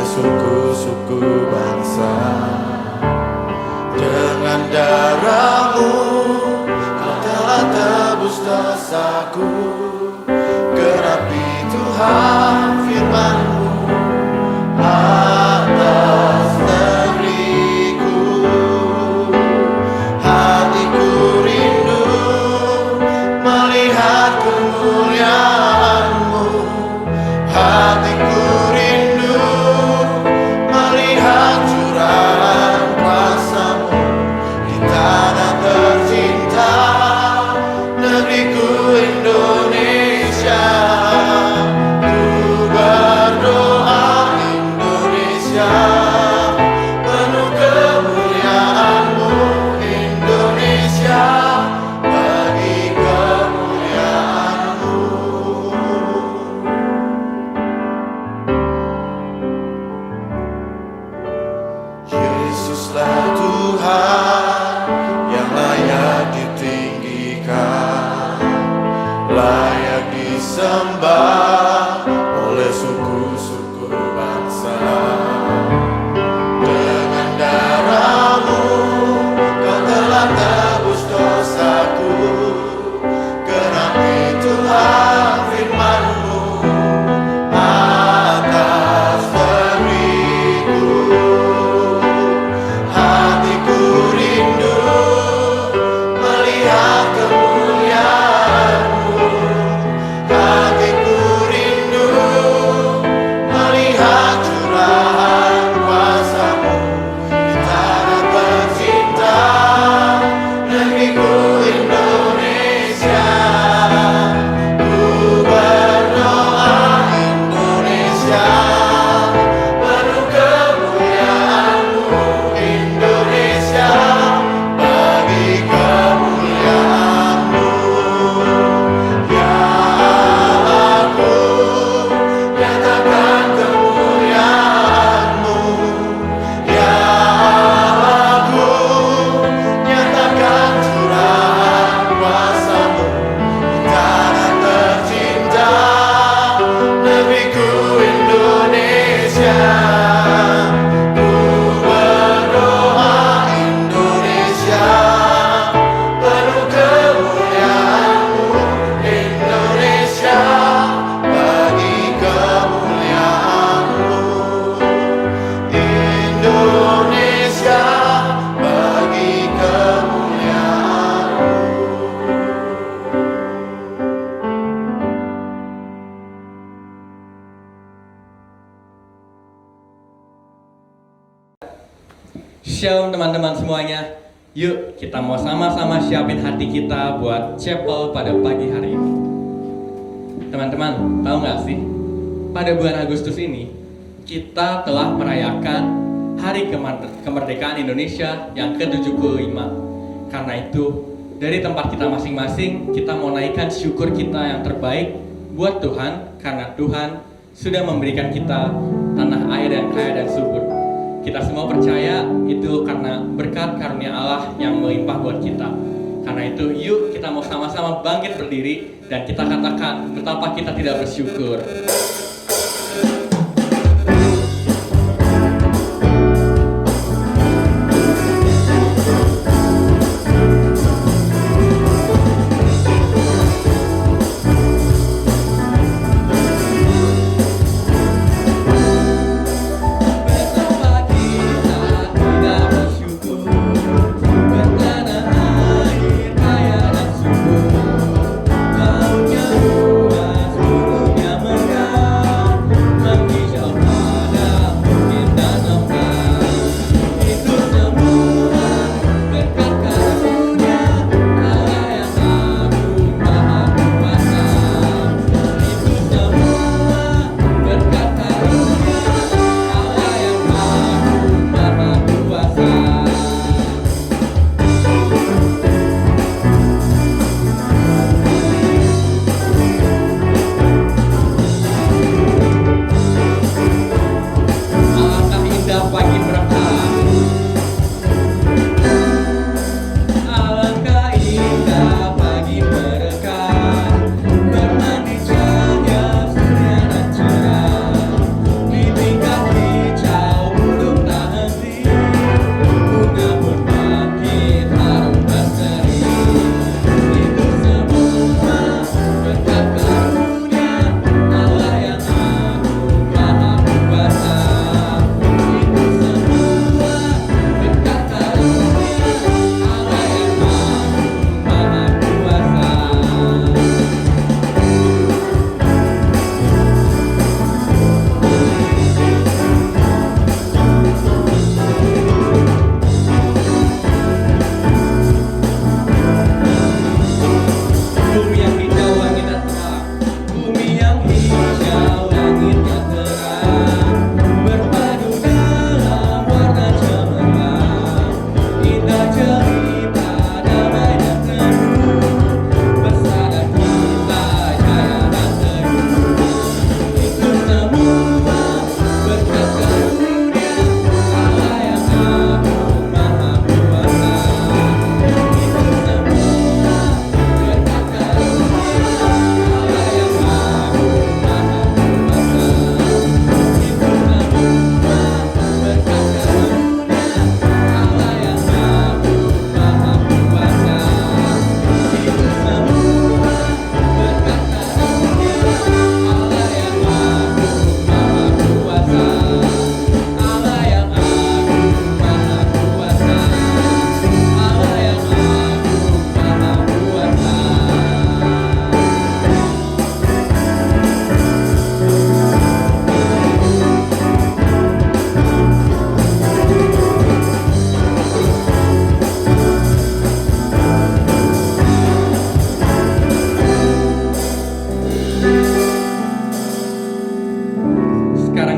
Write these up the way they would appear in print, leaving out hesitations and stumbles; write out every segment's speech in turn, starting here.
suku-suku bangsa. Dengan darah-Mu Kau telah tebus dosaku. Genapi Tuhan firman-Mu atas negeriku. Hatiku rindu melihat kemuliaan-Mu. Hatiku rindu melihat curahan kuasa-Mu di tanah tercinta, negeriku Indonesia. Ku berdoa Indonesia, penuh kemuliaan-Mu Indonesia, bagi kemuliaan-Mu. Yesuslah Tuhan yang layak ditinggikan, layak disembah oleh suku-suku bangsa. Dengan darah-Mu Kau telah tebus dosaku. Genapi Tuhan firman-Mu atas negeriku. Hatiku rindu melihat kemuliaan-Mu. Hatiku rindu melihat curahan kuasa-Mu di tanah tercinta, negeriku Indonesia. Ku berdoa Indonesia, penuh kemuliaan-Mu Indonesia, bagi kemuliaan-Mu. Ya aku nyatakan kemuliaan-Mu. Ya aku nyatakan curahan kuasa-Mu di tanah tercinta, negeriku Indonesia. Ku berdoa Indonesia, penuh kemuliaan-Mu Indonesia, bagi kemuliaan-Mu Indonesia, bagi kemuliaan-Mu. Shalom teman-teman semuanya. Yuk kita mau sama-sama siapin hati kita buat chapel pada pagi hari ini. Teman-teman, tahu nggak sih? Pada bulan Agustus ini kita telah merayakan Hari Kemerdekaan Indonesia yang ke-75. Karena itu, dari tempat kita masing-masing kita mau naikkan syukur kita yang terbaik buat Tuhan, karena Tuhan sudah memberikan kita tanah air yang kaya dan subur. Kita semua percaya itu karena berkat karunia Allah yang melimpah buat kita. Karena itu, yuk kita mau sama-sama bangkit berdiri dan kita katakan betapa kita tidak bersyukur. Betapa kita tidak bersyukur buat tanah air kaya dan subur. Lautnya luas, gunungnya megah.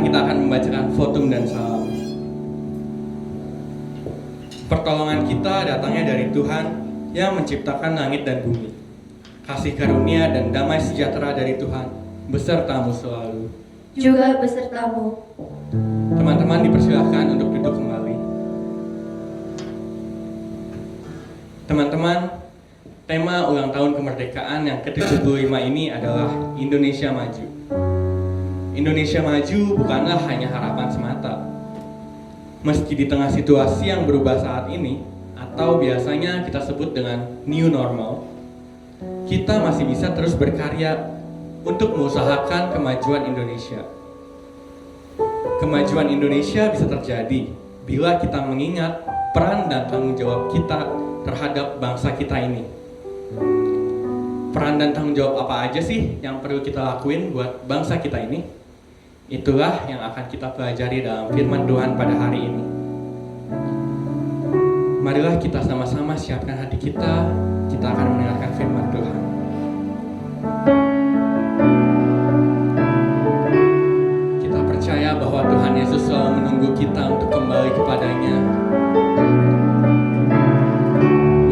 sekarang kita akan membacakan votum dan salam. Pertolongan kita datangnya dari Tuhan yang menciptakan langit dan bumi. Kasih karunia dan damai sejahtera dari Tuhan besertamu selalu. Juga besertamu. Teman-teman dipersilahkan untuk duduk kembali. Teman-teman, tema ulang tahun kemerdekaan yang ke-75 ini adalah Indonesia Maju. Indonesia Maju bukanlah hanya harapan semata. Meski di tengah situasi yang berubah saat ini, atau biasanya kita sebut dengan new normal, kita masih bisa terus berkarya untuk mengusahakan kemajuan Indonesia. Kemajuan Indonesia bisa terjadi bila kita mengingat peran dan tanggung jawab kita terhadap bangsa kita ini. Peran dan tanggung jawab apa aja sih yang perlu kita lakuin buat bangsa kita ini? Itulah yang akan kita pelajari dalam firman Tuhan pada hari ini. Marilah kita sama-sama siapkan hati kita akan mendengarkan firman Tuhan. Kita percaya bahwa Tuhan Yesus selalu menunggu kita untuk kembali kepadanya.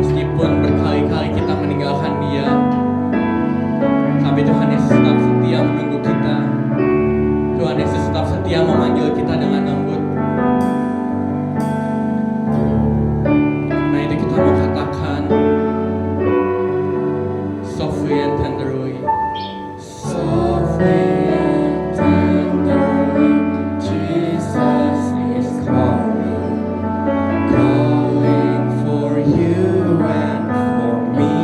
Meskipun berkali-kali kita meninggalkan Dia, tapi Tuhan Yesus tetap setia menunggu kita. Tuhan Yesus tetap setia memanggil kita dengan lembut. Nah itu kita mau katakan softly and tenderly, softly and tenderly, Jesus is calling, calling for you and for me.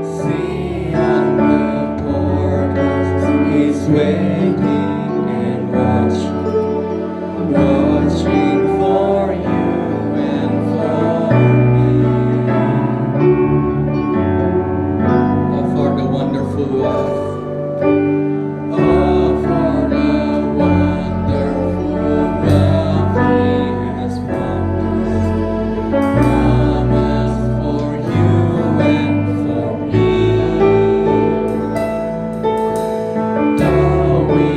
See on the portals, He's waiting and watching for you and for me. Oh, for the wonderful love. Oh, for the wonderful love He has promised for you and for me. Though we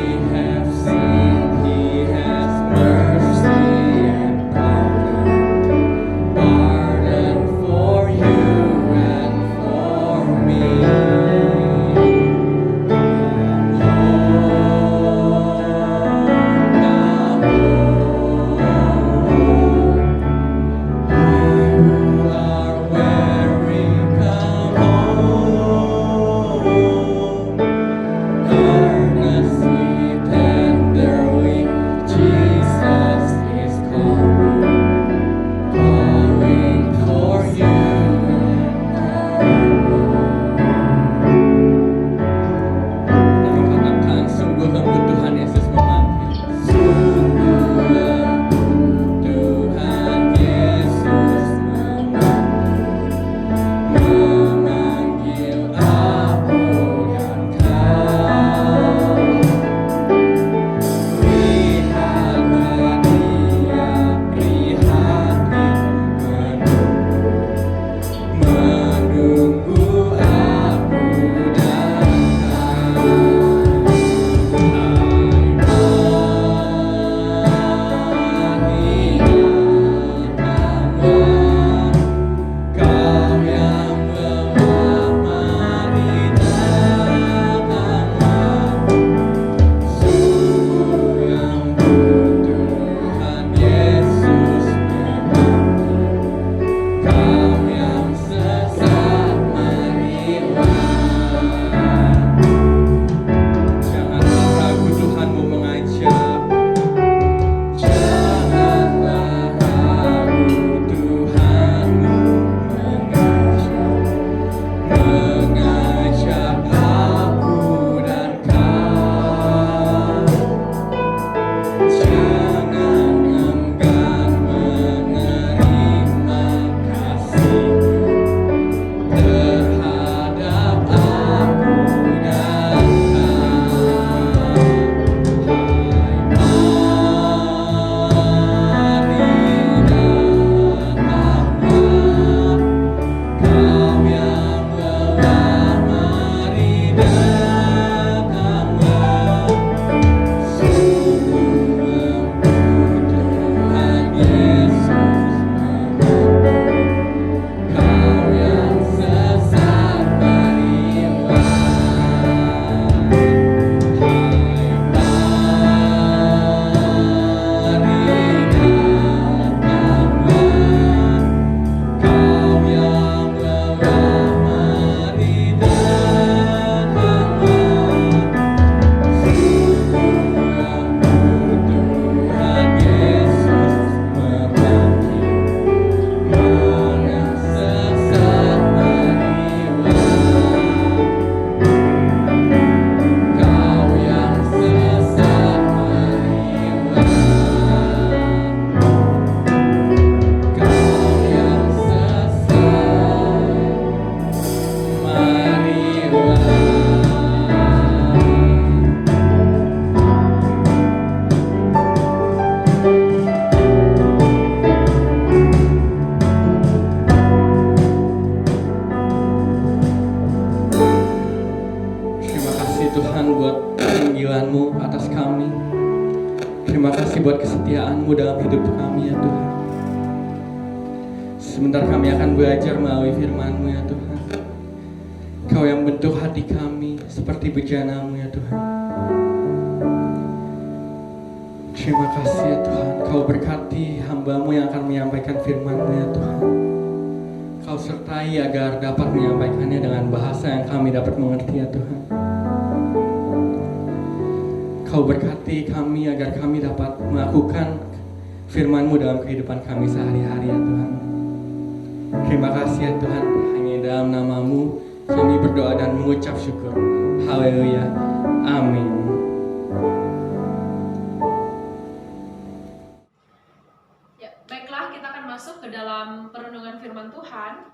perkenan-Mu atas kami. Terima kasih buat kesetiaan-Mu dalam hidup kami ya Tuhan. Sebentar kami akan belajar melalui firman-Mu ya Tuhan. Kau yang bentuk hati kami seperti bejana-Mu ya Tuhan. Terima kasih ya Tuhan. Kau berkati hamba-Mu yang akan menyampaikan firman-Mu ya Tuhan. Kau sertai agar dapat menyampaikannya dengan bahasa yang kami dapat mengerti ya Tuhan. Kau berkati kami agar kami dapat melakukan firman-Mu dalam kehidupan kami sehari-hari ya Tuhan. Terima kasih ya Tuhan. Hanya dalam nama-Mu kami berdoa dan mengucap syukur. Haleluya. Amin. Ya, baiklah, kita akan masuk ke dalam perenungan firman Tuhan.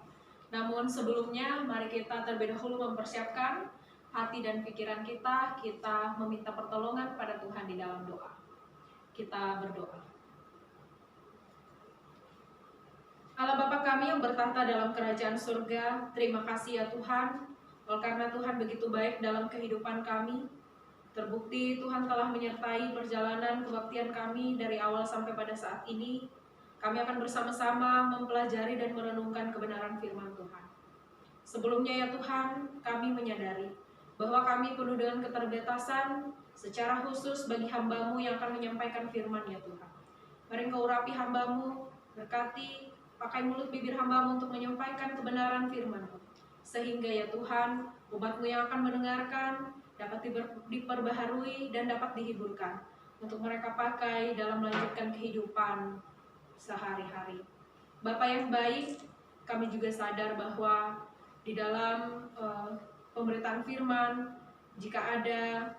Namun sebelumnya mari kita terlebih dahulu mempersiapkan hati dan pikiran kita meminta pertolongan pada Tuhan di dalam doa. Kita berdoa. Allah Bapa kami yang bertahta dalam kerajaan surga, terima kasih ya Tuhan, oleh karena Tuhan begitu baik dalam kehidupan kami. Terbukti Tuhan telah menyertai perjalanan kebaktian kami dari awal sampai pada saat ini. Kami akan bersama-sama mempelajari dan merenungkan kebenaran firman Tuhan. Sebelumnya ya Tuhan, kami menyadari bahwa kami penuh dengan keterbatasan, secara khusus bagi hamba-Mu yang akan menyampaikan firman ya Tuhan. Mari Engkau urapi hamba-Mu, berkati, pakai mulut bibir hamba-Mu untuk menyampaikan kebenaran firman-Mu. Sehingga ya Tuhan, umat-Mu yang akan mendengarkan dapat diperbaharui dan dapat dihiburkan untuk mereka pakai dalam melanjutkan kehidupan sehari-hari. Bapa yang baik, kami juga sadar bahwa di dalam pemberitaan firman, jika ada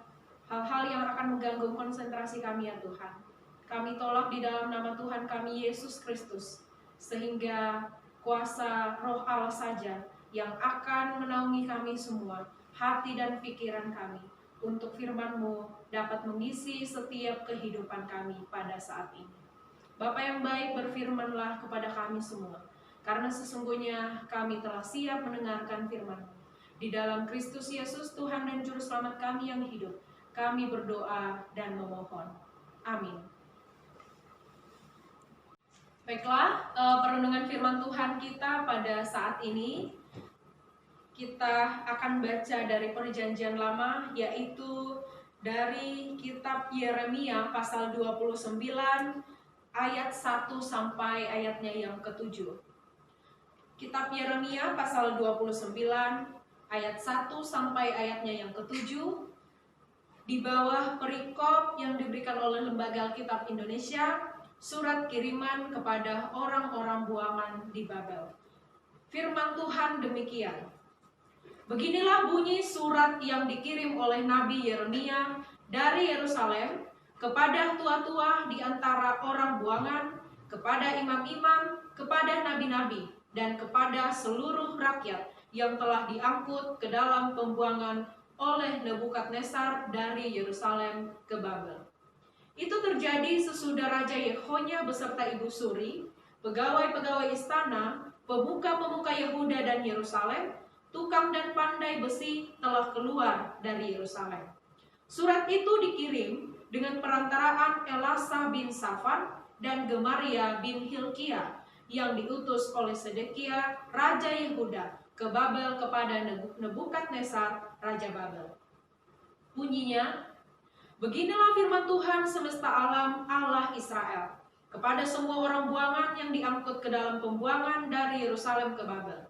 hal-hal yang akan mengganggu konsentrasi kami ya Tuhan, kami tolak di dalam nama Tuhan kami Yesus Kristus, sehingga kuasa Roh Allah saja yang akan menaungi kami semua, hati dan pikiran kami, untuk firman-Mu dapat mengisi setiap kehidupan kami pada saat ini. Bapa yang baik, berfirmanlah kepada kami semua, karena sesungguhnya kami telah siap mendengarkan firman-Mu. Di dalam Kristus Yesus, Tuhan dan Juru Selamat kami yang hidup, kami berdoa dan memohon. Amin. Baiklah, perenungan firman Tuhan kita pada saat ini, kita akan baca dari Perjanjian Lama, yaitu dari kitab Yeremia pasal 29, ayat 1 sampai ayatnya yang ke-7. Kitab Yeremia pasal 29, ayat 1 sampai ayatnya yang ke-7, di bawah perikop yang diberikan oleh Lembaga Alkitab Indonesia, surat kiriman kepada orang-orang buangan di Babel. Firman Tuhan demikian. Beginilah bunyi surat yang dikirim oleh Nabi Yeremia dari Yerusalem kepada tua-tua di antara orang buangan, kepada imam-imam, kepada nabi-nabi, dan kepada seluruh rakyat yang telah diangkut ke dalam pembuangan oleh Nebukadnezar dari Yerusalem ke Babel. Itu terjadi sesudah Raja Yehonya beserta Ibu Suri, pegawai-pegawai istana, pemuka-pemuka Yehuda dan Yerusalem, tukang dan pandai besi telah keluar dari Yerusalem. Surat itu dikirim dengan perantaraan Elasa bin Safan dan Gemaria bin Hilkia yang diutus oleh Sedekia, Raja Yehuda, ke Babel kepada Nebukadnezar, Raja Babel. Bunyinya, beginilah firman Tuhan semesta alam, Allah Israel, kepada semua orang buangan yang diangkut ke dalam pembuangan dari Yerusalem ke Babel.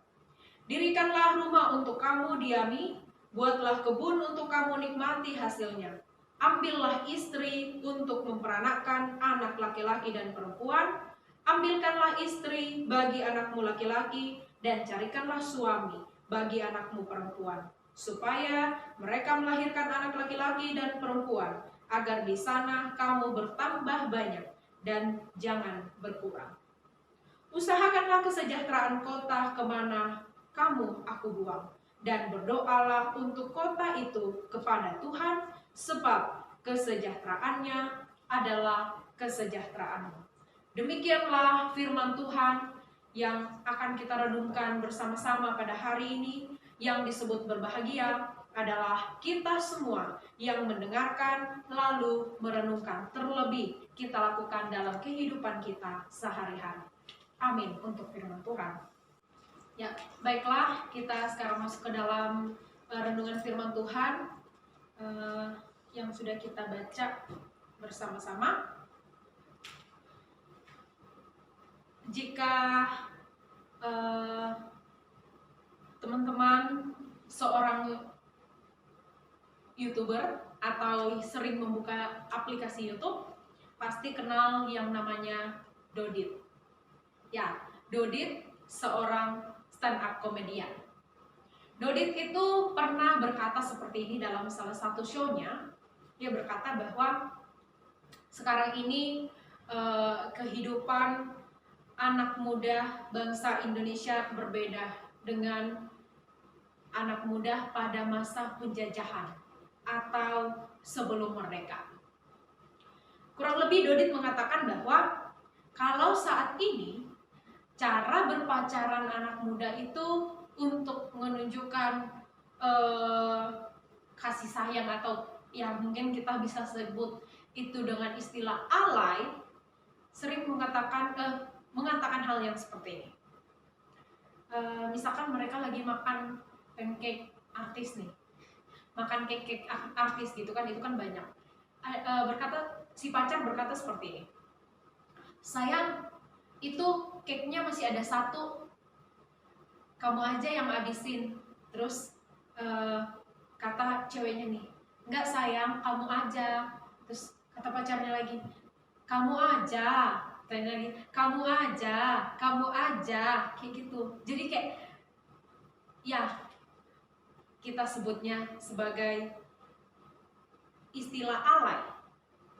Dirikanlah rumah untuk kamu diami, buatlah kebun untuk kamu nikmati hasilnya. Ambillah istri untuk memperanakkan anak laki-laki dan perempuan, ambilkanlah istri bagi anakmu laki-laki, dan carikanlah suami bagi anakmu perempuan, supaya mereka melahirkan anak laki-laki dan perempuan, agar di sana kamu bertambah banyak dan jangan berkurang. Usahakanlah kesejahteraan kota kemana kamu aku buang, dan berdoalah untuk kota itu kepada Tuhan, sebab kesejahteraannya adalah kesejahteraanmu. Demikianlah firman Tuhan yang akan kita renungkan bersama-sama pada hari ini, yang disebut berbahagia adalah kita semua yang mendengarkan lalu merenungkan. Terlebih kita lakukan dalam kehidupan kita sehari-hari. Amin untuk firman Tuhan. Ya, baiklah, kita sekarang masuk ke dalam renungan firman Tuhan yang sudah kita baca bersama-sama. Jika teman-teman seorang YouTuber atau sering membuka aplikasi YouTube, pasti kenal yang namanya Dodit. Ya, Dodit seorang stand-up komedian. Dodit itu pernah berkata seperti ini dalam salah satu show-nya. Dia berkata bahwa sekarang ini kehidupan anak muda bangsa Indonesia berbeda dengan anak muda pada masa penjajahan atau sebelum merdeka. Kurang lebih Dodit mengatakan bahwa kalau saat ini cara berpacaran anak muda itu untuk menunjukkan kasih sayang atau yang mungkin kita bisa sebut itu dengan istilah alay, sering mengatakan hal yang seperti ini. Misalkan mereka lagi makan pancake artis nih, makan cake artis gitu kan, itu kan banyak. Si pacar berkata seperti ini, sayang, itu cake-nya masih ada satu, kamu aja yang habisin. Terus kata ceweknya nih, enggak sayang, kamu aja. Terus kata pacarnya lagi, kamu aja. Tanya lagi, kamu aja, kayak gitu. Jadi kayak, ya kita sebutnya sebagai istilah alay.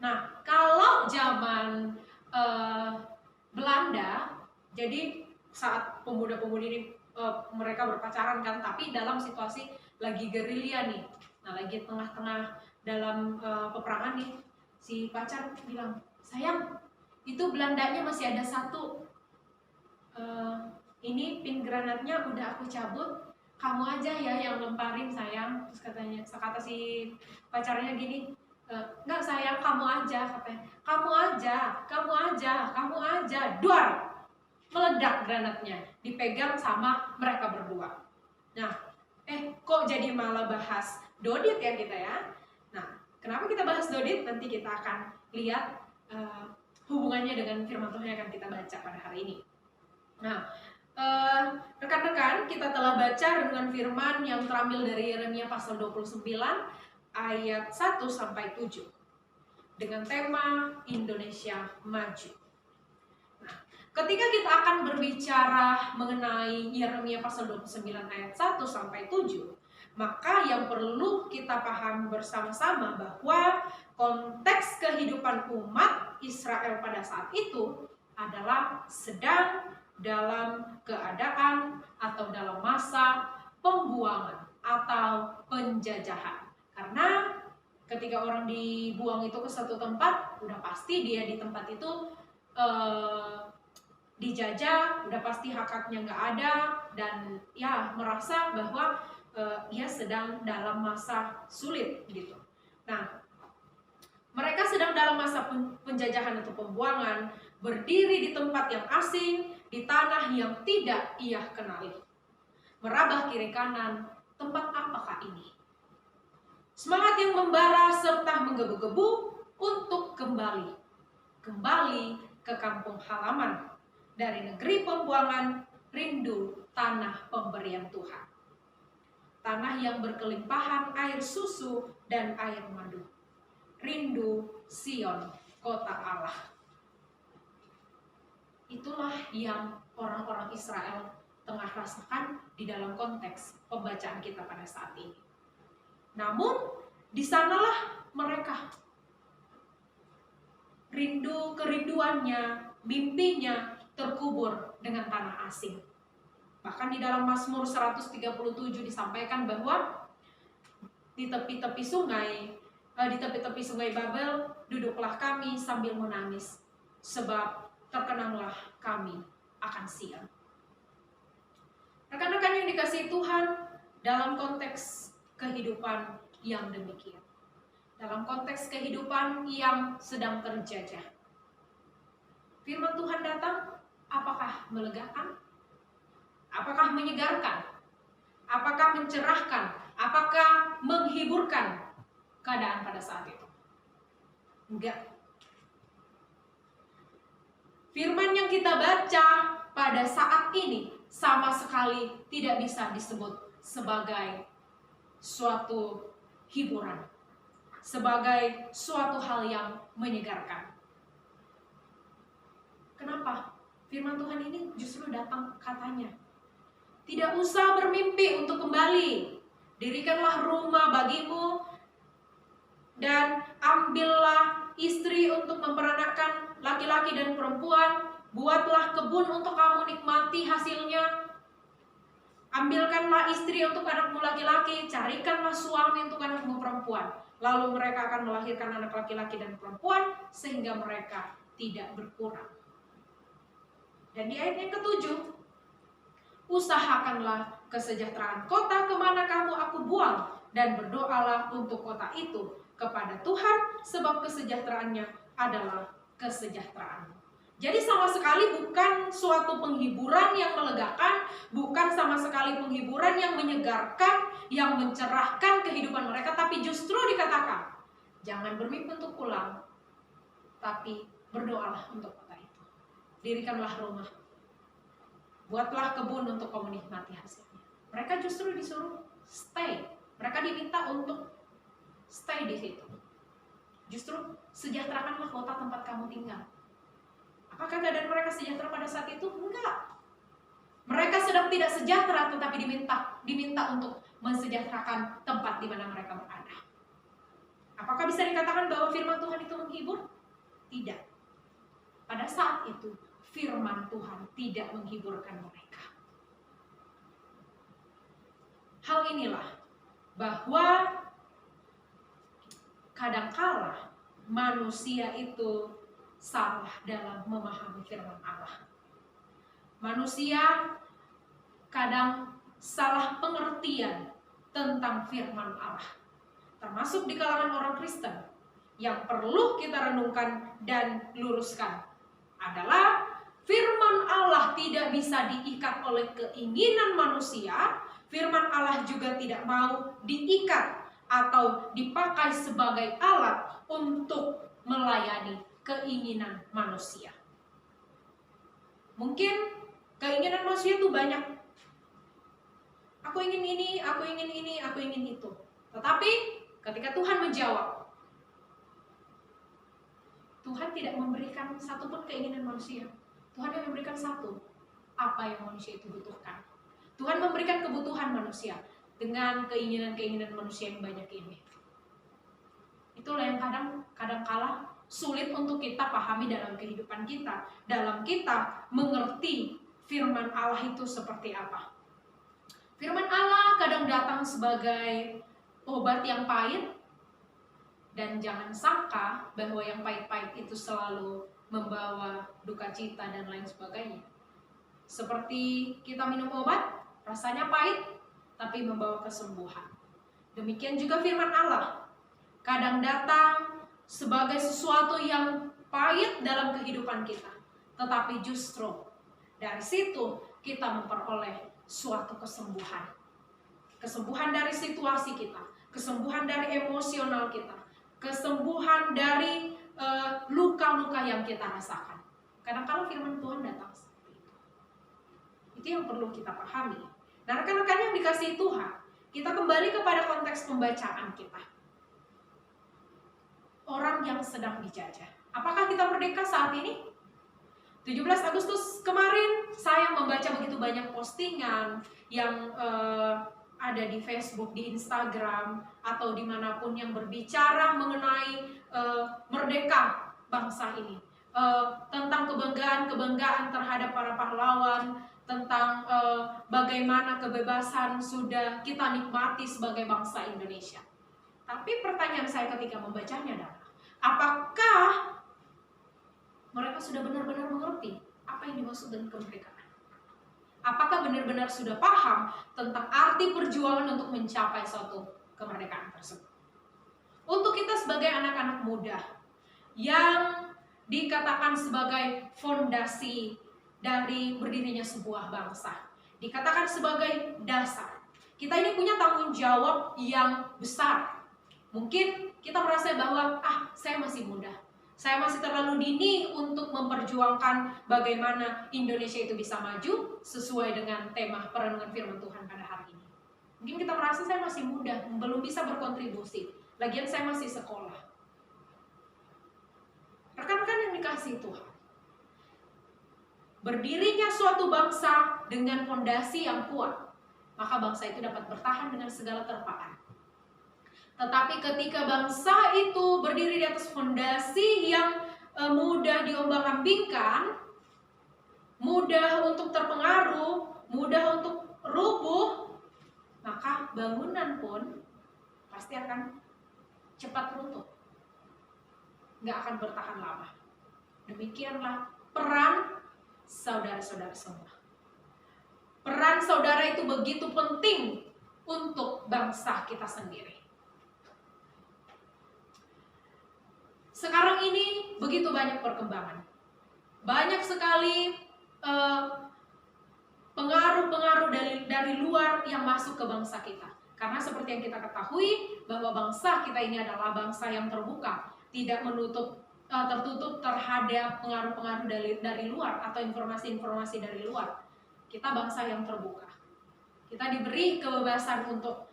Nah, kalau zaman Belanda, jadi saat pemuda-pemudi ini mereka berpacaran kan, tapi dalam situasi lagi gerilya nih. Nah, lagi tengah-tengah dalam peperangan nih, si pacar bilang, sayang, itu Belandanya masih ada satu. Ini pin granatnya udah aku cabut, kamu aja ya yang lemparin sayang. Terus kata si pacarnya gini, enggak sayang, kamu aja, katanya. Kamu aja, duar, meledak granatnya, dipegang sama mereka berdua. Nah, kok jadi malah bahas Dodit ya kita ya? Nah, kenapa kita bahas Dodit? Nanti kita akan lihat hubungannya dengan firman Tuhan yang akan kita baca pada hari ini. Nah, rekan-rekan, kita telah baca renungan firman yang terambil dari Yeremia pasal 29 ayat 1 sampai 7 dengan tema Indonesia Maju. Nah, ketika kita akan berbicara mengenai Yeremia pasal 29 ayat 1 sampai 7, maka yang perlu kita pahami bersama-sama bahwa konteks kehidupan umat Israel pada saat itu adalah sedang dalam keadaan atau dalam masa pembuangan atau penjajahan. Karena ketika orang dibuang itu ke satu tempat, udah pasti dia di tempat itu dijajah, udah pasti hak-haknya nggak ada, dan ya merasa bahwa ia sedang dalam masa sulit gitu. Nah, mereka sedang dalam masa penjajahan atau pembuangan, berdiri di tempat yang asing, di tanah yang tidak ia kenali. Merabah kiri kanan, tempat apakah ini? Semangat yang membara serta menggebu-gebu untuk kembali ke kampung halaman. Dari negeri pembuangan, rindu tanah pemberian Tuhan. Tanah yang berkelimpahan air susu dan air madu. Rindu Sion, kota Allah. Itulah yang orang-orang Israel tengah rasakan di dalam konteks pembacaan kita pada saat ini. Namun, di sanalah mereka. Kerinduannya, mimpinya terkubur dengan tanah asing. Bahkan di dalam Mazmur 137 disampaikan bahwa di tepi-tepi sungai Babel, duduklah kami sambil menangis, sebab terkenanglah kami akan Sion. Rekan-rekan yang dikasihi Tuhan, dalam konteks kehidupan yang demikian. Dalam konteks kehidupan yang sedang terjajah. Firman Tuhan datang, apakah melegakan? Apakah menyegarkan? Apakah mencerahkan? Apakah menghiburkan keadaan pada saat itu? Enggak. Firman yang kita baca pada saat ini sama sekali tidak bisa disebut sebagai suatu hiburan, sebagai suatu hal yang menyegarkan. Kenapa? Firman Tuhan ini justru datang katanya, tidak usah bermimpi untuk kembali, dirikanlah rumah bagimu dan ambillah istri untuk memperanakkan laki-laki dan perempuan, buatlah kebun untuk kamu nikmati hasilnya, ambilkanlah istri untuk anakmu laki-laki, carikanlah suami untuk anakmu perempuan. Lalu mereka akan melahirkan anak laki-laki dan perempuan sehingga mereka tidak berkurang. Dan di ayat yang ke-7, usahakanlah kesejahteraan kota kemana kamu aku buang, dan berdoalah untuk kota itu kepada Tuhan, sebab kesejahteraannya adalah kesejahteraan. Jadi sama sekali bukan suatu penghiburan yang melegakan, bukan sama sekali penghiburan yang menyegarkan, yang mencerahkan kehidupan mereka, tapi justru dikatakan, jangan bermimpi untuk pulang, tapi berdoalah untuk kota itu. Dirikanlah rumah, buatlah kebun untuk kamu nikmati hasilnya. Mereka justru disuruh stay, mereka diminta untuk stay di situ. Justru sejahterakanlah kota tempat kamu tinggal. Apakah keadaan mereka sejahtera pada saat itu? Enggak. Mereka sedang tidak sejahtera, tetapi diminta untuk mensejahterakan tempat di mana mereka berada. Apakah bisa dikatakan bahwa firman Tuhan itu menghibur? Tidak. Pada saat itu, firman Tuhan tidak menghiburkan mereka. Hal inilah bahwa kadangkala manusia itu salah dalam memahami firman Allah. Manusia kadang salah pengertian tentang firman Allah, termasuk di kalangan orang Kristen. Yang perlu kita renungkan dan luruskan adalah firman Allah tidak bisa diikat oleh keinginan manusia. Firman Allah juga tidak mau diikat atau dipakai sebagai alat untuk melayani keinginan manusia. Mungkin keinginan manusia itu banyak. Aku ingin ini, aku ingin ini, aku ingin itu. Tetapi ketika Tuhan menjawab, Tuhan tidak memberikan satupun keinginan manusia. Tuhan yang memberikan satu, apa yang manusia itu butuhkan. Tuhan memberikan kebutuhan manusia dengan keinginan-keinginan manusia yang banyak ini. Itulah yang kadang-kala sulit untuk kita pahami dalam kehidupan kita, dalam kita mengerti firman Allah itu seperti apa. Firman Allah kadang datang sebagai obat yang pahit, dan jangan sangka bahwa yang pahit-pahit itu selalu membawa duka cita dan lain sebagainya. Seperti kita minum obat, rasanya pahit, tapi membawa kesembuhan. Demikian juga firman Allah, kadang datang sebagai sesuatu yang pahit dalam kehidupan kita, tetapi justru dari situ kita memperoleh suatu kesembuhan. Kesembuhan dari situasi kita, kesembuhan dari emosional kita, kesembuhan dari luka-luka yang kita rasakan. Kadang-kadang firman Tuhan datang seperti itu. Itu yang perlu kita pahami. Nah, rekan-rekan yang dikasihi Tuhan, kita kembali kepada konteks pembacaan kita. Orang yang sedang dijajah. Apakah kita merdeka saat ini? 17 Agustus kemarin saya membaca begitu banyak postingan yang ada di Facebook, di Instagram, atau dimanapun yang berbicara mengenai merdeka bangsa ini, tentang kebanggaan terhadap para pahlawan, tentang bagaimana kebebasan sudah kita nikmati sebagai bangsa Indonesia. Tapi pertanyaan saya ketika membacanya adalah, apakah mereka sudah benar-benar mengerti apa yang dimaksud dengan kemerdekaan? Apakah benar-benar sudah paham tentang arti perjuangan untuk mencapai suatu kemerdekaan tersebut. Untuk kita sebagai anak-anak muda yang dikatakan sebagai fondasi dari berdirinya sebuah bangsa, dikatakan sebagai dasar, kita ini punya tanggung jawab yang besar. Mungkin kita merasa bahwa saya masih muda, saya masih terlalu dini untuk memperjuangkan bagaimana Indonesia itu bisa maju sesuai dengan tema perenungan firman Tuhan pada hari ini. Mungkin kita merasa saya masih muda, belum bisa berkontribusi, lagian saya masih sekolah. Rekan-rekan yang dikasihi Tuhan, berdirinya suatu bangsa dengan fondasi yang kuat, maka bangsa itu dapat bertahan dengan segala terpaan. Tetapi ketika bangsa itu berdiri di atas fondasi yang mudah diombang-ambingkan, mudah untuk terpengaruh, mudah untuk rubuh, maka bangunan pun pasti akan cepat runtuh, nggak akan bertahan lama. Demikianlah peran saudara-saudara semua. Peran saudara itu begitu penting untuk bangsa kita sendiri. Sekarang ini begitu banyak perkembangan. Banyak sekali pengaruh-pengaruh dari luar yang masuk ke bangsa kita. Karena seperti yang kita ketahui bahwa bangsa kita ini adalah bangsa yang terbuka, tidak tertutup terhadap pengaruh-pengaruh dari luar atau informasi-informasi dari luar. Kita bangsa yang terbuka. Kita diberi kebebasan untuk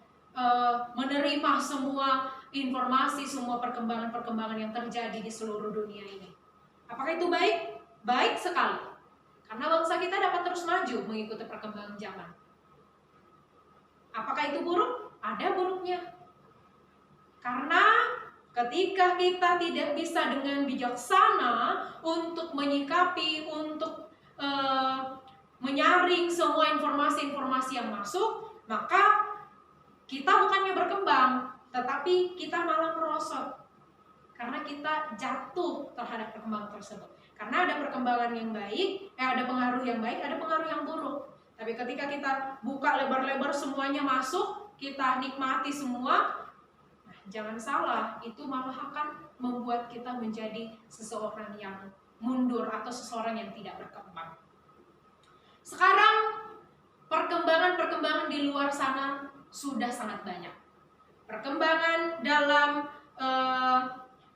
menerima semua informasi, semua perkembangan-perkembangan yang terjadi di seluruh dunia ini. Apakah itu baik? Baik sekali. Karena bangsa kita dapat terus maju mengikuti perkembangan zaman. Apakah itu buruk? Ada buruknya. Karena ketika kita tidak bisa dengan bijaksana untuk menyikapi, untuk menyaring semua informasi-informasi yang masuk, maka kita bukannya berkembang, tetapi kita malah merosot. Karena kita jatuh terhadap perkembangan tersebut. Karena ada perkembangan yang baik, ada pengaruh yang baik, ada pengaruh yang buruk. Tapi ketika kita buka lebar-lebar semuanya masuk, kita nikmati semua, jangan salah, itu malah akan membuat kita menjadi seseorang yang mundur atau seseorang yang tidak berkembang. Sekarang perkembangan-perkembangan di luar sana sudah sangat banyak. Perkembangan dalam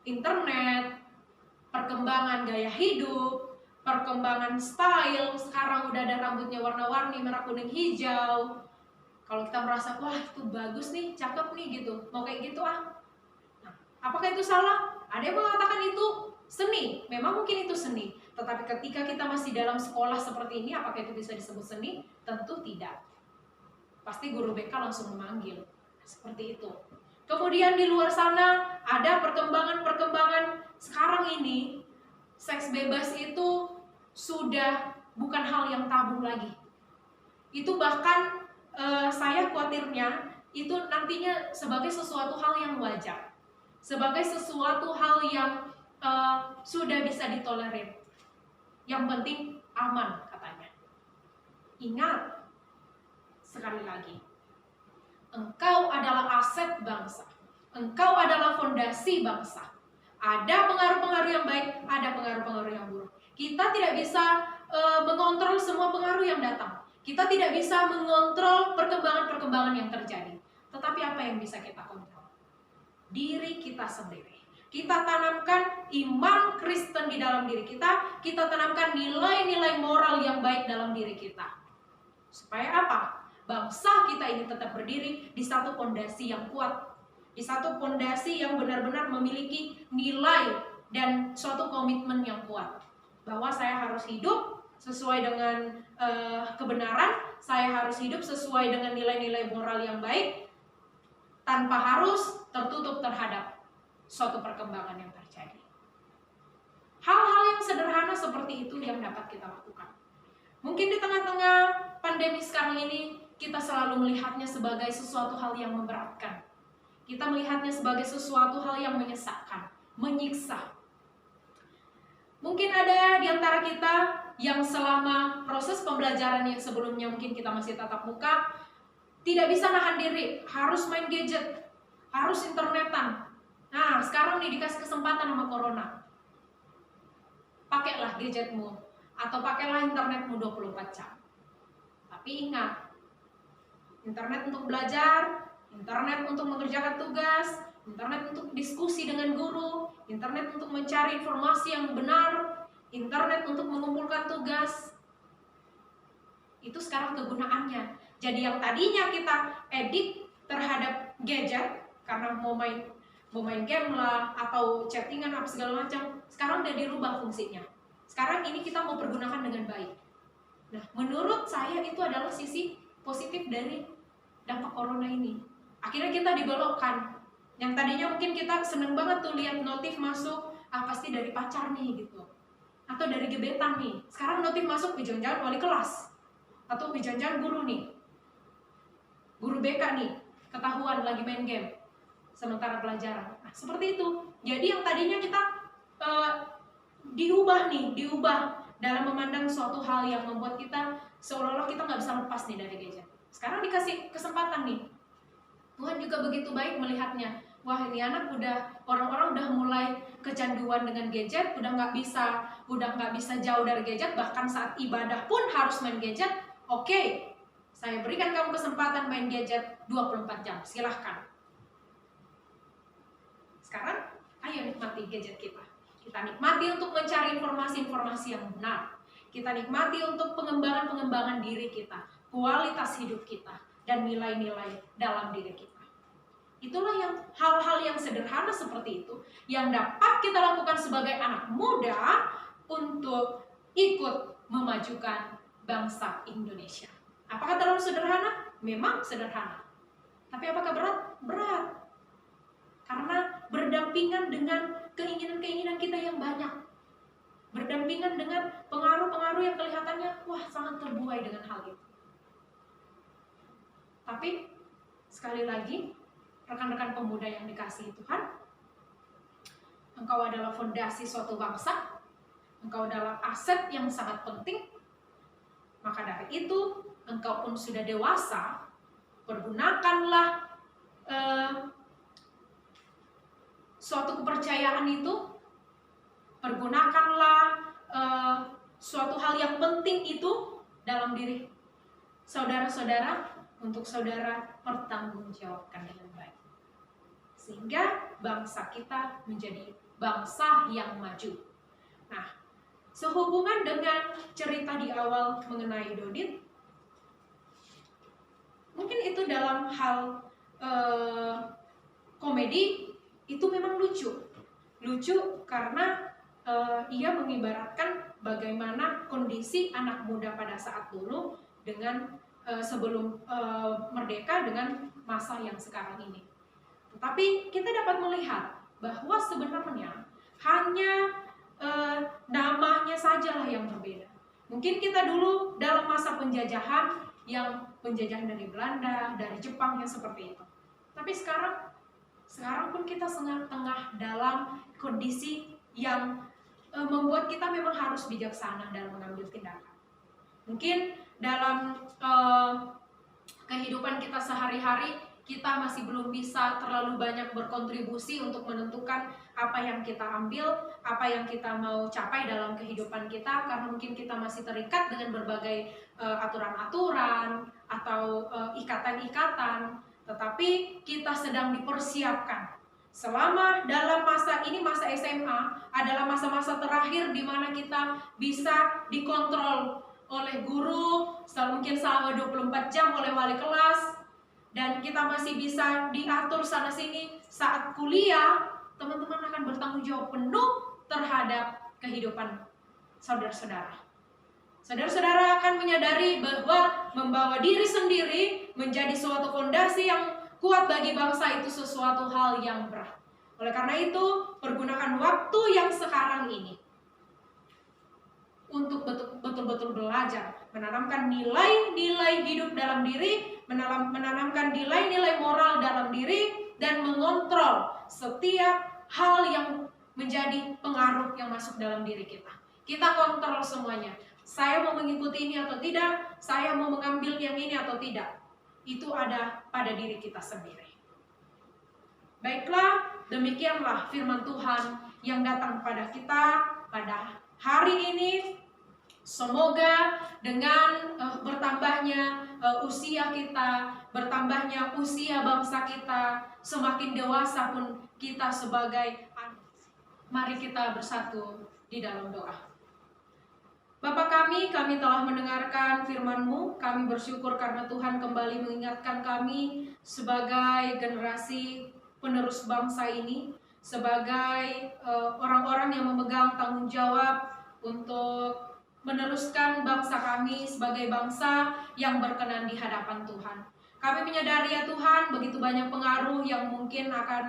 internet, perkembangan gaya hidup, perkembangan style. Sekarang udah ada rambutnya warna-warni, merah, kuning, hijau. Kalau kita merasa, wah itu bagus nih, cakep nih gitu, mau kayak gitu Nah, apakah itu salah? Ada yang mengatakan itu seni, memang mungkin itu seni. Tetapi ketika kita masih dalam sekolah seperti ini, apakah itu bisa disebut seni? Tentu tidak. Pasti guru BK langsung memanggil. Seperti itu. Kemudian di luar sana ada perkembangan-perkembangan sekarang ini. Seks bebas itu sudah bukan hal yang tabu lagi. Itu bahkan saya khawatirnya itu nantinya sebagai sesuatu hal yang wajar. Sebagai sesuatu hal yang sudah bisa ditolerir. Yang penting aman katanya. Ingat, sekali lagi, engkau adalah aset bangsa. Engkau adalah fondasi bangsa. Ada pengaruh-pengaruh yang baik, ada pengaruh-pengaruh yang buruk. Kita tidak bisa mengontrol semua pengaruh yang datang. Kita tidak bisa mengontrol perkembangan-perkembangan yang terjadi. Tetapi apa yang bisa kita kontrol? Diri kita sendiri. Kita tanamkan iman Kristen di dalam diri kita. Kita tanamkan nilai-nilai moral yang baik dalam diri kita. Supaya apa? Bangsa kita ini tetap berdiri di satu fondasi yang kuat. Di satu fondasi yang benar-benar memiliki nilai dan suatu komitmen yang kuat. Bahwa saya harus hidup sesuai dengan kebenaran. Saya harus hidup sesuai dengan nilai-nilai moral yang baik. Tanpa harus tertutup terhadap suatu perkembangan yang terjadi. Hal-hal yang sederhana seperti itu yang dapat kita lakukan. Mungkin di tengah-tengah pandemi sekarang ini, kita selalu melihatnya sebagai sesuatu hal yang memberatkan. Kita melihatnya sebagai sesuatu hal yang menyesakkan, menyiksa. Mungkin ada di antara kita yang selama proses pembelajaran yang sebelumnya mungkin kita masih tatap muka, tidak bisa nahan diri, harus main gadget. harus internetan. Nah, sekarang nih dikasih kesempatan sama corona. Pakailah gadgetmu atau pakailah internetmu 24 jam. Tapi ingat, internet untuk belajar, internet untuk mengerjakan tugas, internet untuk diskusi dengan guru, internet untuk mencari informasi yang benar, internet untuk mengumpulkan tugas. Itu sekarang kegunaannya. Jadi yang tadinya kita edik terhadap gadget karena mau main game lah atau chattingan apa segala macam, sekarang udah dirubah fungsinya. Sekarang ini kita mau pergunakan dengan baik. Nah, menurut saya itu adalah sisi positif dari dampak corona ini. Akhirnya kita dibelokkan. Yang tadinya mungkin kita seneng banget tuh lihat notif masuk, pasti dari pacar nih gitu, atau dari gebetan nih. Sekarang notif masuk, jangan-jangan wali kelas, atau jangan-jangan guru nih, guru BK nih, ketahuan lagi main game sementara pelajaran. Nah, seperti itu. Jadi yang tadinya kita diubah dalam memandang suatu hal yang membuat kita seolah-olah kita nggak bisa lepas nih dari gadget. Sekarang dikasih kesempatan nih. Tuhan juga begitu baik melihatnya. Wah, ini anak orang-orang udah mulai kecanduan dengan gadget, udah nggak bisa jauh dari gadget, bahkan saat ibadah pun harus main gadget. Oke, saya berikan kamu kesempatan main gadget 24 jam, silahkan. Sekarang, ayo nikmati gadget kita. Kita nikmati untuk mencari informasi-informasi yang benar. Kita nikmati untuk pengembangan diri kita, kualitas hidup kita, dan nilai-nilai dalam diri kita. Itulah yang hal-hal yang sederhana seperti itu yang dapat kita lakukan sebagai anak muda untuk ikut memajukan bangsa Indonesia. Apakah terlalu sederhana? Memang sederhana. Tapi apakah berat? Berat. Karena berdampingan dengan keinginan-keinginan kita yang banyak. Berdampingan dengan pengaruh-pengaruh yang kelihatannya sangat terbuai dengan hal itu. Tapi sekali lagi, rekan-rekan pemuda yang dikasihi Tuhan, engkau adalah fondasi suatu bangsa, engkau adalah aset yang sangat penting. Maka dari itu, engkau pun sudah dewasa, pergunakanlah suatu kepercayaan itu, pergunakanlah suatu hal yang penting itu dalam diri saudara-saudara untuk saudara pertanggungjawabkan dengan baik. Sehingga bangsa kita menjadi bangsa yang maju. Nah, sehubungan dengan cerita di awal mengenai Dodit, mungkin itu dalam hal komedi itu memang lucu karena ia mengibaratkan bagaimana kondisi anak muda pada saat dulu dengan sebelum merdeka dengan masa yang sekarang ini. Tetapi kita dapat melihat bahwa sebenarnya hanya namanya sajalah yang berbeda. Mungkin kita dulu dalam masa penjajahan yang penjajahan dari Belanda, dari Jepang yang seperti itu. Tapi sekarang pun kita tengah dalam kondisi yang membuat kita memang harus bijaksana dalam mengambil tindakan. Mungkin dalam kehidupan kita sehari-hari kita masih belum bisa terlalu banyak berkontribusi untuk menentukan apa yang kita ambil, apa yang kita mau capai dalam kehidupan kita, karena mungkin kita masih terikat dengan berbagai aturan-aturan atau ikatan-ikatan. Tetapi kita sedang dipersiapkan. Selama dalam masa ini, masa SMA adalah masa-masa terakhir di mana kita bisa dikontrol oleh guru, mungkin selama 24 jam oleh wali kelas, dan kita masih bisa diatur sana-sini. Saat kuliah, teman-teman akan bertanggung jawab penuh terhadap kehidupan saudara-saudara. Saudara-saudara akan menyadari bahwa membawa diri sendiri menjadi suatu fondasi yang kuat bagi bangsa itu sesuatu hal yang berat. Oleh karena itu, pergunakan waktu yang sekarang ini untuk betul-betul belajar, menanamkan nilai-nilai hidup dalam diri, menanamkan nilai-nilai moral dalam diri, dan mengontrol setiap hal yang menjadi pengaruh yang masuk dalam diri kita. Kita kontrol semuanya. Saya mau mengikuti ini atau tidak, saya mau mengambil yang ini atau tidak. Itu ada pada diri kita sendiri. Baiklah, demikianlah firman Tuhan yang datang pada kita pada hari ini. Semoga dengan bertambahnya usia kita, bertambahnya usia bangsa kita, semakin dewasa pun kita sebagai anak. Mari kita bersatu di dalam doa. Bapa kami telah mendengarkan firman-Mu. Kami bersyukur karena Tuhan kembali mengingatkan kami sebagai generasi penerus bangsa ini, sebagai orang-orang yang memegang tanggung jawab untuk meneruskan bangsa kami sebagai bangsa yang berkenan di hadapan Tuhan. Kami menyadari ya Tuhan, begitu banyak pengaruh yang mungkin akan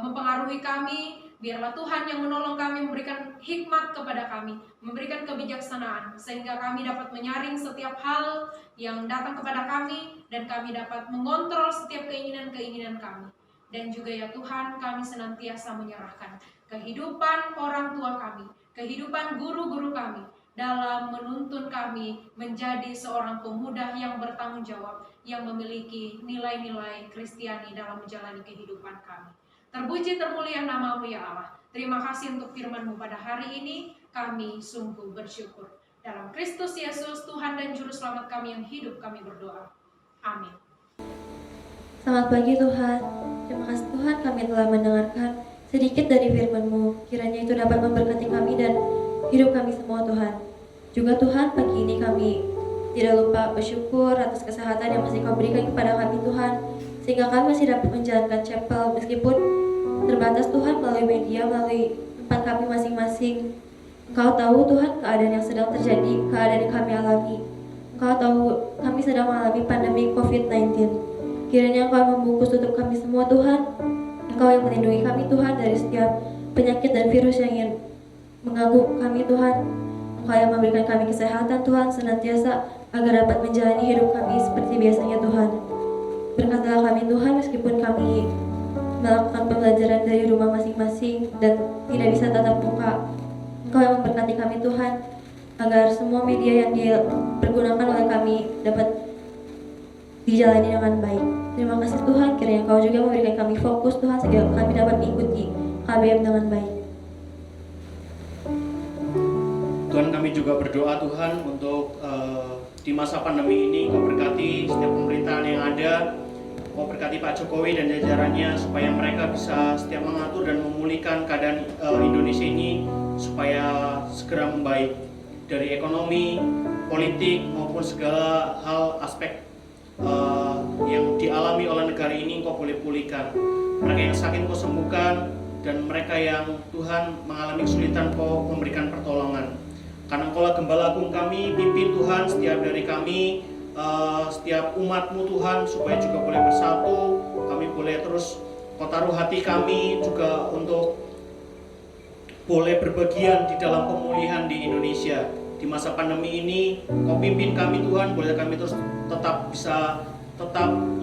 mempengaruhi kami. Biarlah Tuhan yang menolong kami, memberikan hikmat kepada kami, memberikan kebijaksanaan, sehingga kami dapat menyaring setiap hal yang datang kepada kami, dan kami dapat mengontrol setiap keinginan-keinginan kami. Dan juga ya Tuhan, kami senantiasa menyerahkan kehidupan orang tua kami, kehidupan guru-guru kami, dalam menuntun kami menjadi seorang pemuda yang bertanggung jawab, yang memiliki nilai-nilai Kristiani dalam menjalani kehidupan kami. Terpuji termulia nama-Mu ya Allah. Terima kasih untuk firman-Mu pada hari ini. Kami sungguh bersyukur. Dalam Kristus Yesus, Tuhan dan Juru Selamat kami yang hidup, kami berdoa. Amin. Selamat pagi Tuhan. Terima kasih Tuhan kami telah mendengarkan sedikit dari firman-Mu. Kiranya itu dapat memberkati kami dan hidup kami semua Tuhan. Juga Tuhan, pagi ini kami tidak lupa bersyukur atas kesehatan yang masih Kau berikan kepada kami Tuhan, sehingga kami masih dapat menjalankan chapel meskipun terbatas Tuhan, melalui media, melalui tempat kami masing-masing. Engkau tahu Tuhan keadaan yang sedang terjadi, keadaan yang kami alami. Engkau tahu kami sedang mengalami pandemi COVID-19. Kiranya Engkau membungkus tutup kami semua Tuhan. Engkau yang melindungi kami Tuhan dari setiap penyakit dan virus yang ingin mengganggu kami Tuhan. Engkau yang memberikan kami kesehatan Tuhan senantiasa agar dapat menjalani hidup kami seperti biasanya Tuhan. Berkatilah kami Tuhan meskipun kami melakukan pembelajaran dari rumah masing-masing dan tidak bisa tatap muka. Engkau yang memberkati kami Tuhan agar semua media yang dipergunakan oleh kami dapat dijalani dengan baik. Terima kasih Tuhan, kiranya Engkau juga memberikan kami fokus Tuhan sehingga kami dapat mengikuti KBM dengan baik. Tuhan, kami juga berdoa Tuhan untuk di masa pandemi ini Kau berkati setiap pemerintahan yang ada. Kau berkati Pak Jokowi dan jajarannya supaya mereka bisa setiap mengatur dan memulihkan keadaan Indonesia ini supaya segera membaik dari ekonomi, politik maupun segala hal aspek yang dialami oleh negara ini Kau boleh pulihkan. Mereka yang sakit Kau sembuhkan, dan mereka yang Tuhan mengalami kesulitan Kau memberikan pertolongan. Karena Engkaulah Gembala Agung kami, pimpin Tuhan setiap dari kami, setiap umat-Mu Tuhan, supaya juga boleh bersatu. Kami boleh terus Kau taruh hati kami juga untuk boleh berbagian di dalam pemulihan di Indonesia. Di masa pandemi ini Kau pimpin kami Tuhan, boleh kami terus tetap bisa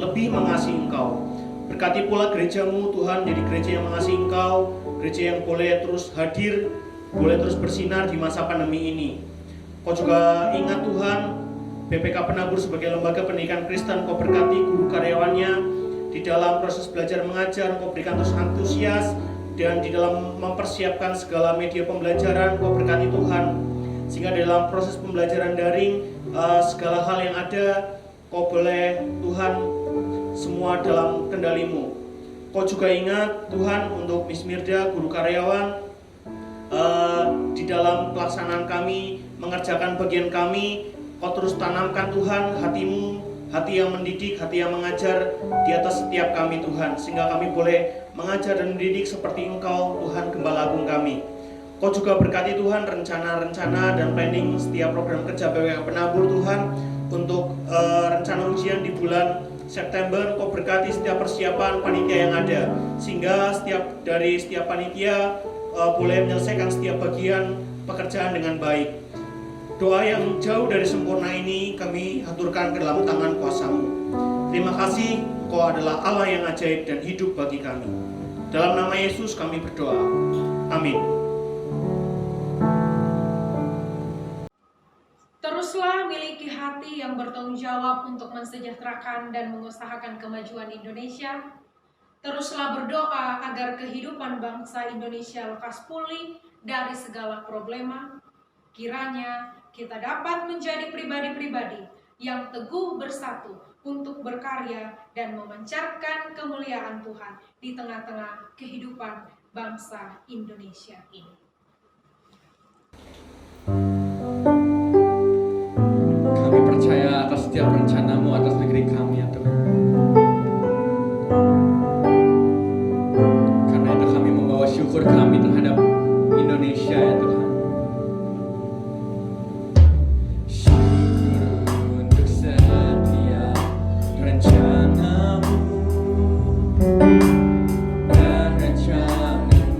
lebih mengasihi Engkau. Berkati pula gereja-Mu Tuhan, jadi gereja yang mengasihi Engkau, gereja yang boleh terus hadir, boleh terus bersinar di masa pandemi ini. Kau juga ingat Tuhan, BPK Penabur sebagai lembaga pendidikan Kristen, Kau berkati guru karyawannya di dalam proses belajar mengajar. Kau berikan terus antusias, dan di dalam mempersiapkan segala media pembelajaran Kau berkati Tuhan, sehingga dalam proses pembelajaran daring segala hal yang ada Kau boleh Tuhan semua dalam kendali-Mu. Kau juga ingat Tuhan untuk Miss Mirda, guru karyawan, di dalam pelaksanaan kami, mengerjakan bagian kami. Kau terus tanamkan Tuhan hati-Mu, hati yang mendidik, hati yang mengajar di atas setiap kami Tuhan, sehingga kami boleh mengajar dan mendidik seperti Engkau Tuhan Gembala Agung kami. Kau juga berkati Tuhan rencana-rencana dan planning setiap program kerja BPK Penabur Tuhan, untuk rencana ujian di bulan September. Kau berkati setiap persiapan panitia yang ada, sehingga setiap panitia boleh menyelesaikan setiap bagian pekerjaan dengan baik. Doa yang jauh dari sempurna ini kami haturkan ke dalam tangan kuasa-Mu. Terima kasih, Engkau adalah Allah yang ajaib dan hidup bagi kami. Dalam nama Yesus kami berdoa. Amin. Teruslah miliki hati yang bertanggung jawab untuk mensejahterakan dan mengusahakan kemajuan Indonesia. Teruslah berdoa agar kehidupan bangsa Indonesia lekas pulih dari segala problema. Kiranya kita dapat menjadi pribadi-pribadi yang teguh bersatu untuk berkarya dan memancarkan kemuliaan Tuhan di tengah-tengah kehidupan bangsa Indonesia ini. Kami percaya atas setiap rencanamu atas negeri kami ya Tuhan. Karena itu kami membawa syukur kami terhadap Indonesia ya Tuhan. Syukur untuk setiap rencanamu dan rencanamu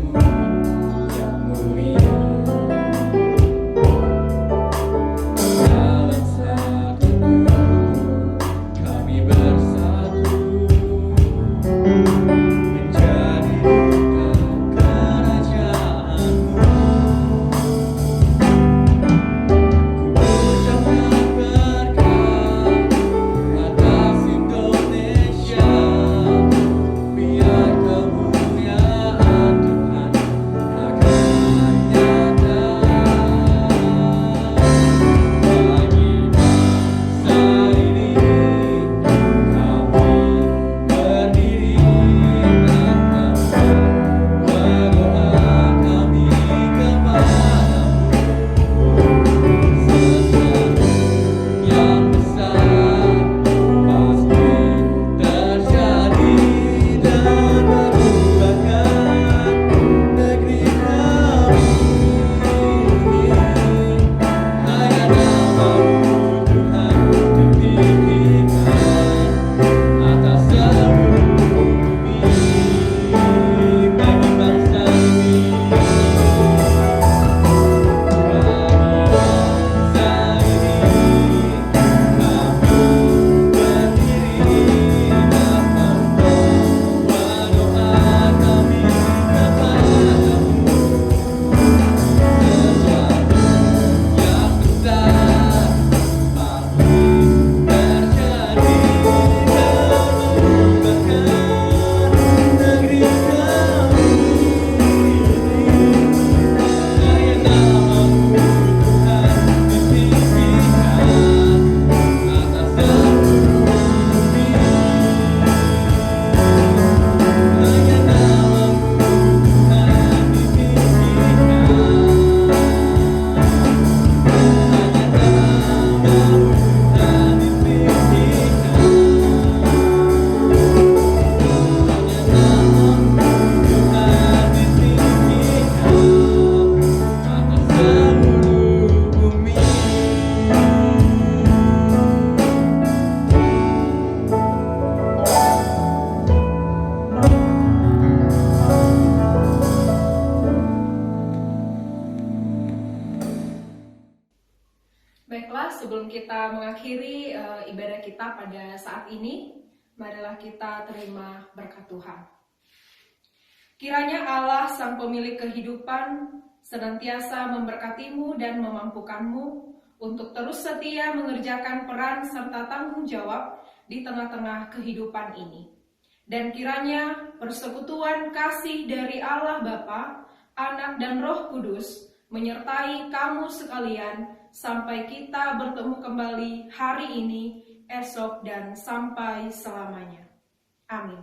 yang mulia. Dalam satu tubuh kami bersatu menjadikan kerajaanmu. Ku ucapkan berkat atas Indonesia, biar kemuliaan Tuhan akan nyata. Bagi bangsa ini kami berdiri dan berdoa kami kepadamu. Sesuatu yang besar pasti terjadi dan merubahkan negeri kami. Hanya namamu Tuhan ditinggikan atas seluruh bumi. Bagi bangsa ini, kami berdiri dan berdoa kami kepadamu. Sesuatu yang besar pasti terjadi dan merubahkan negeri kami. Hanya namamu Tuhan ditinggikan atas seluruh bumi. Hanya namamu Tuhan ditinggikan. Baiklah, sebelum kita mengakhiri ibadah kita pada saat ini, marilah kita terima berkat Tuhan. Kiranya Allah, Sang Pemilik kehidupan, senantiasa memberkatimu dan memampukanmu untuk terus setia mengerjakan peran serta tanggung jawab di tengah-tengah kehidupan ini. Dan kiranya persekutuan kasih dari Allah Bapa, Anak dan Roh Kudus menyertai kamu sekalian sampai kita bertemu kembali hari ini, esok, dan sampai selamanya. Amin.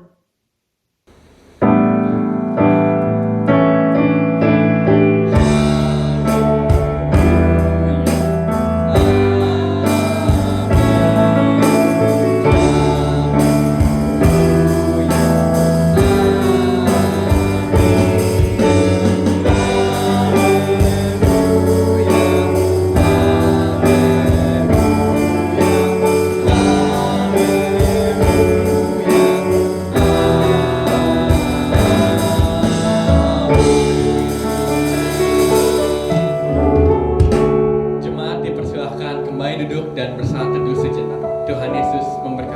Jemaat dipersilahkan kembali duduk dan bersatu teduh sejenak. Tuhan Yesus memberkati.